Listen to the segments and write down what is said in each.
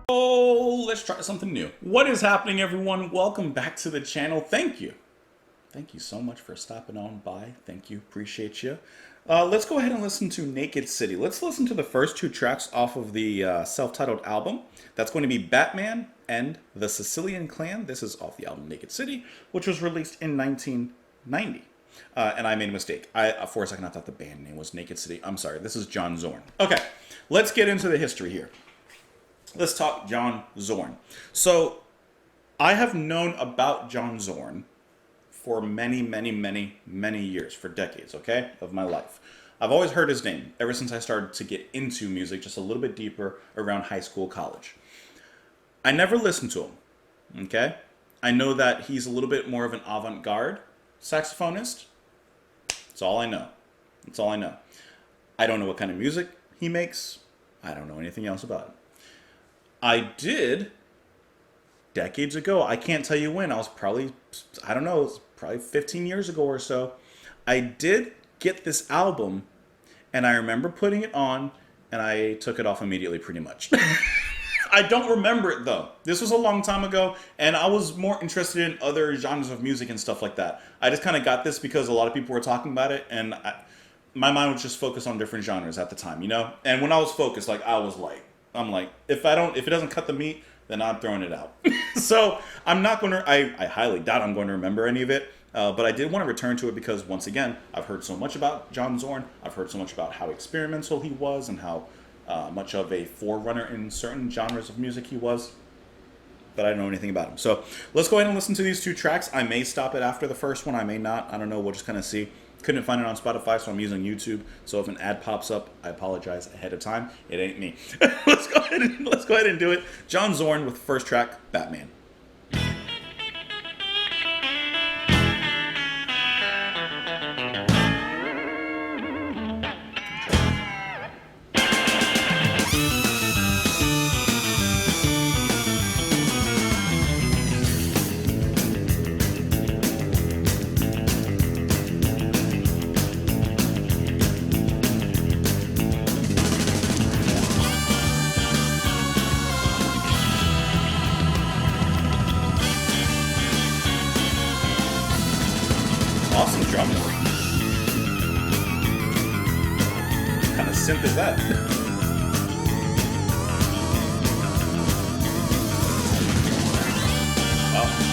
Oh, let's try something new. What is happening, everyone? Welcome back to the channel. Thank you. Thank you so much for stopping on by. Thank you. Appreciate you. Let's go ahead and listen to Naked City. Let's listen to the first two tracks off of the self-titled album. That's going to be Batman and the Sicilian Clan. This is off the album Naked City, which was released in 1990. And I made a mistake. For a second, I thought the band name was Naked City. I'm sorry. This is John Zorn. Okay, let's get into the history here. Let's talk John Zorn. So, I have known about John Zorn for many years, for decades, okay, of my life. I've always heard his name ever since I started to get into music just a little bit deeper around high school, college. I never listened to him, okay? I know that he's a little bit more of an avant-garde saxophonist. That's all I know. That's all I know. I don't know what kind of music he makes. I don't know anything else about it. I did, decades ago, I can't tell you when, I was probably, I don't know, it was probably 15 years ago or so, I did get this album, and I remember putting it on, and I took it off immediately, pretty much. I don't remember it, though. This was a long time ago, and I was more interested in other genres of music and stuff like that. I just kind of got this because a lot of people were talking about it, and my mind was just focused on different genres at the time, you know? And when I was focused, like, I'm like, if it doesn't cut the meat, then I'm throwing it out. So I'm not going to, I highly doubt I'm going to remember any of it. But I did want to return to it because, once again, I've heard so much about John Zorn. I've heard so much about how experimental he was and how much of a forerunner in certain genres of music he was. But I don't know anything about him. So let's go ahead and listen to these two tracks. I may stop it after the first one. I may not. I don't know. We'll just kind of see. Couldn't find it on Spotify, so I'm using YouTube. So if an ad pops up, I apologize ahead of time. It ain't me. Let's go ahead and do it. John Zorn with the first track, Batman. Awesome drum work. What kind of synth is that? Oh.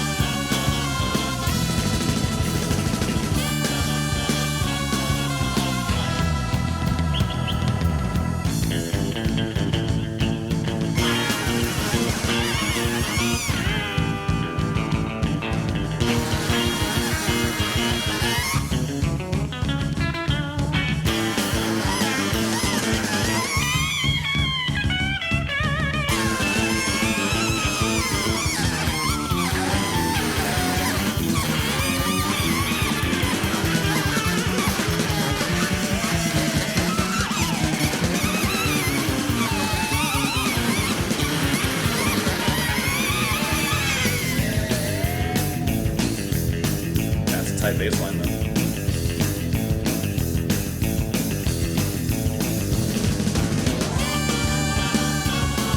Tight bass line, though.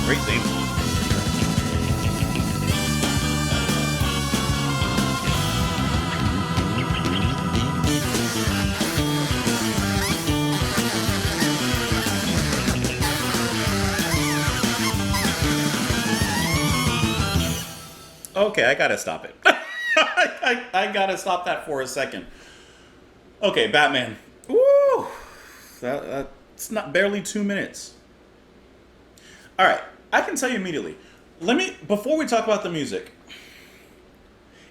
Great theme. Okay, I gotta stop it. I gotta stop that for a second. Okay, Batman. Woo! That's not barely 2 minutes. All right, I can tell you immediately. Before we talk about the music.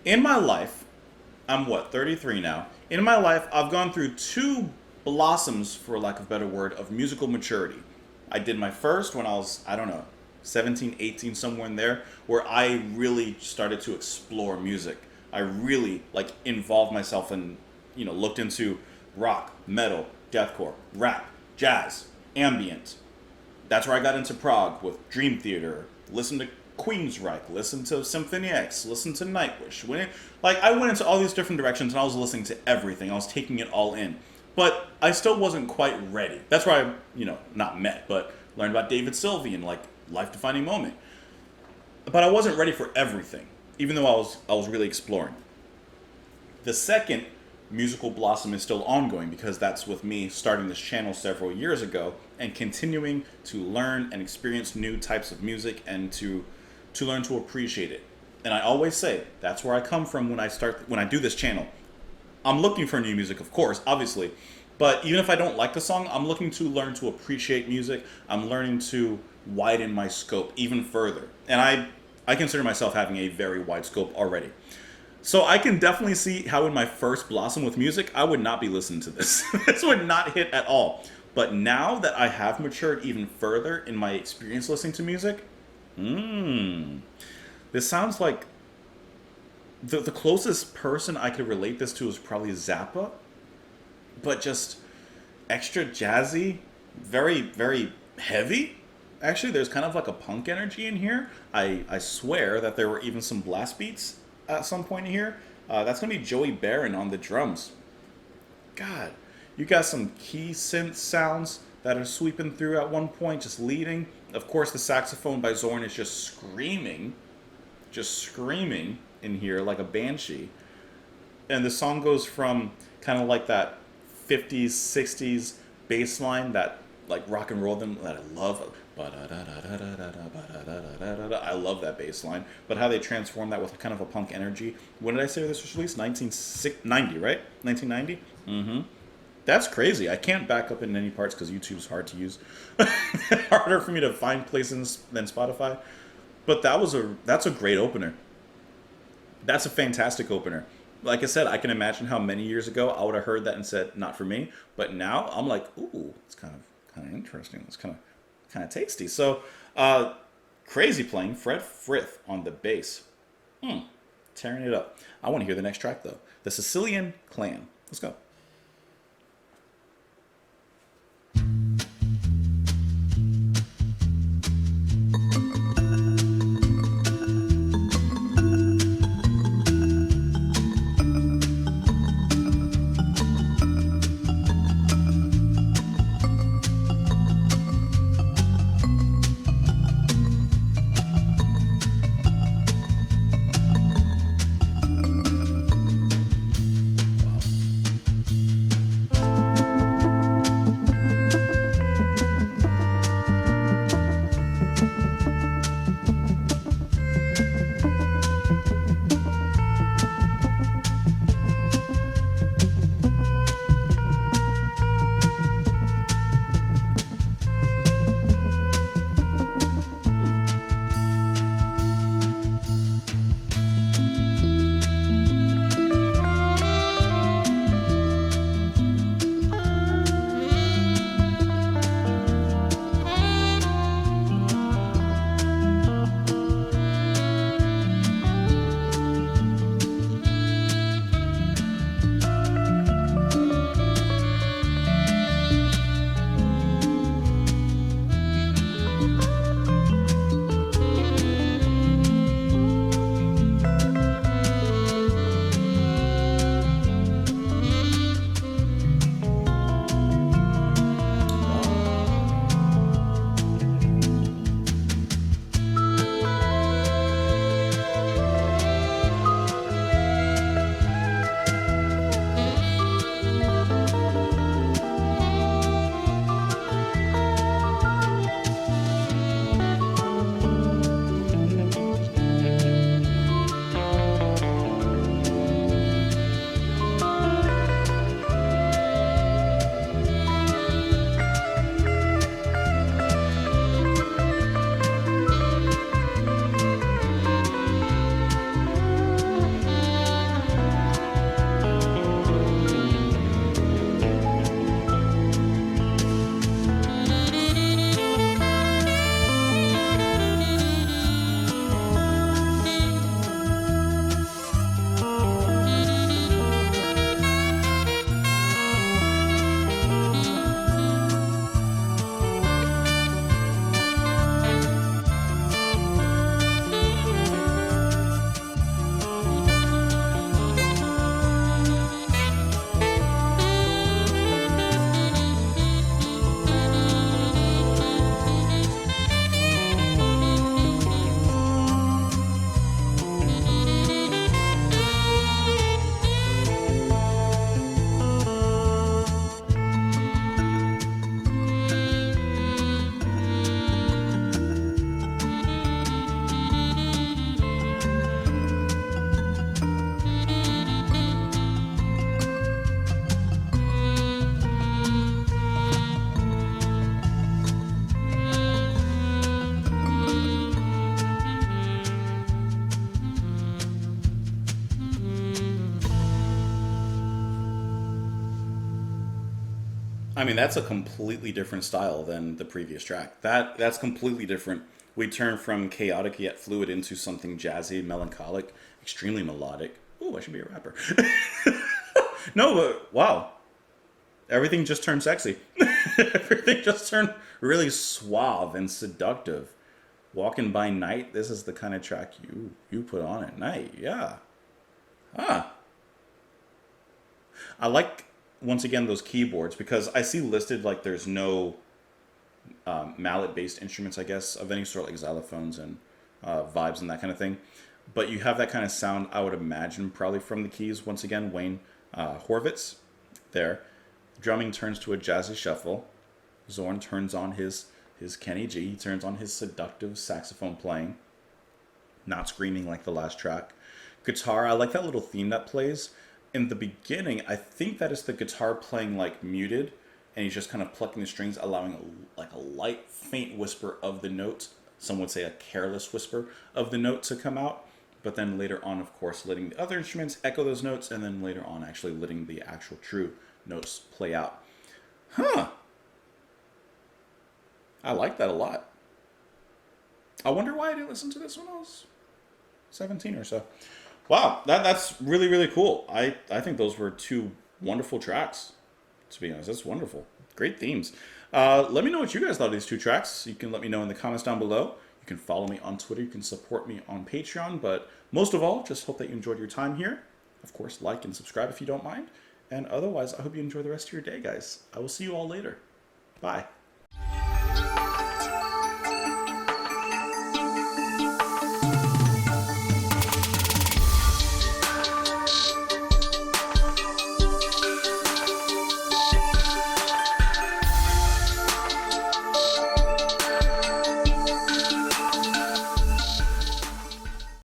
In my life, I'm 33 now. In my life, I've gone through two blossoms, for lack of a better word, of musical maturity. I did my first when I was, 17, 18, somewhere in there, where I really started to explore music. I really involved myself and looked into rock, metal, deathcore, rap, jazz, ambient. That's where I got into prog with Dream Theater, listened to Queensryche, listened to Symphony X, listened to Nightwish. I went into all these different directions and I was listening to everything. I was taking it all in. but I still wasn't quite ready. That's where I, not met, but learned about David Sylvian, like life-defining moment. But I wasn't ready for everything, even though I was really exploring. The second musical blossom is still ongoing because that's with me starting this channel several years ago and continuing to learn and experience new types of music and to learn to appreciate it. And I always say that's where I come from when I do this channel. I'm looking for new music, of course, obviously, but even if I don't like the song, I'm looking to learn to appreciate music. I'm learning to widen my scope even further. And I consider myself having a very wide scope already. So I can definitely see how in my first blossom with music, I would not be listening to this. This would not hit at all. But now that I have matured even further in my experience listening to music, this sounds like the closest person I could relate this to is probably Zappa, but just extra jazzy, very, very heavy. Actually, there's kind of like a punk energy in here. I swear that there were even some blast beats at some point in here. That's going to be Joey Barron on the drums. God, you got some key synth sounds that are sweeping through at one point, just leading. Of course, the saxophone by Zorn is just screaming in here like a banshee. And the song goes from kind of like that 50s, 60s bass line, that like rock and roll them that I love. I love that bass line. But how they transform that with kind of a punk energy. When did I say this was released? 1990, right? 1990? Mm-hmm. That's crazy. I can't back up in any parts because YouTube's hard to use. Harder for me to find places than Spotify. But that's a great opener. That's a fantastic opener. Like I said, I can imagine how many years ago I would have heard that and said, not for me. But now I'm like, ooh, it's kind of interesting. It's kind of tasty. So, crazy playing. Fred Frith on the bass. Tearing it up. I want to hear the next track, though. The Sicilian Clan. Let's go. I mean, that's a completely different style than the previous track. That's completely different. We turn from chaotic yet fluid into something jazzy, melancholic, extremely melodic. Ooh, I should be a rapper. No, but wow, everything just turned sexy. Everything just turned really suave and seductive. Walking by night, this is the kind of track you put on at night. Yeah. Ah, I like once again those keyboards because I see listed like there's no mallet-based instruments, I guess, of any sort, like xylophones and vibes and that kind of thing. But you have that kind of sound, I would imagine, probably from the keys. Once again, Wayne Horvitz there. Drumming turns to a jazzy shuffle. Zorn turns on his Kenny G. He turns on his seductive saxophone playing, not screaming like the last track. Guitar, I like that little theme that plays. In the beginning, I think that is the guitar playing like muted, and he's just kind of plucking the strings, allowing like a light, faint whisper of the note. Some would say a careless whisper of the note to come out. But then later on, of course, letting the other instruments echo those notes, and then later on actually letting the actual true notes play out. Huh. I like that a lot. I wonder why I didn't listen to this when I was 17 or so. Wow, that's really, really cool. I think those were two wonderful tracks, to be honest. That's wonderful. Great themes. Let me know what you guys thought of these two tracks. You can let me know in the comments down below. You can follow me on Twitter. You can support me on Patreon. But most of all, just hope that you enjoyed your time here. Of course, like and subscribe if you don't mind. And otherwise, I hope you enjoy the rest of your day, guys. I will see you all later. Bye.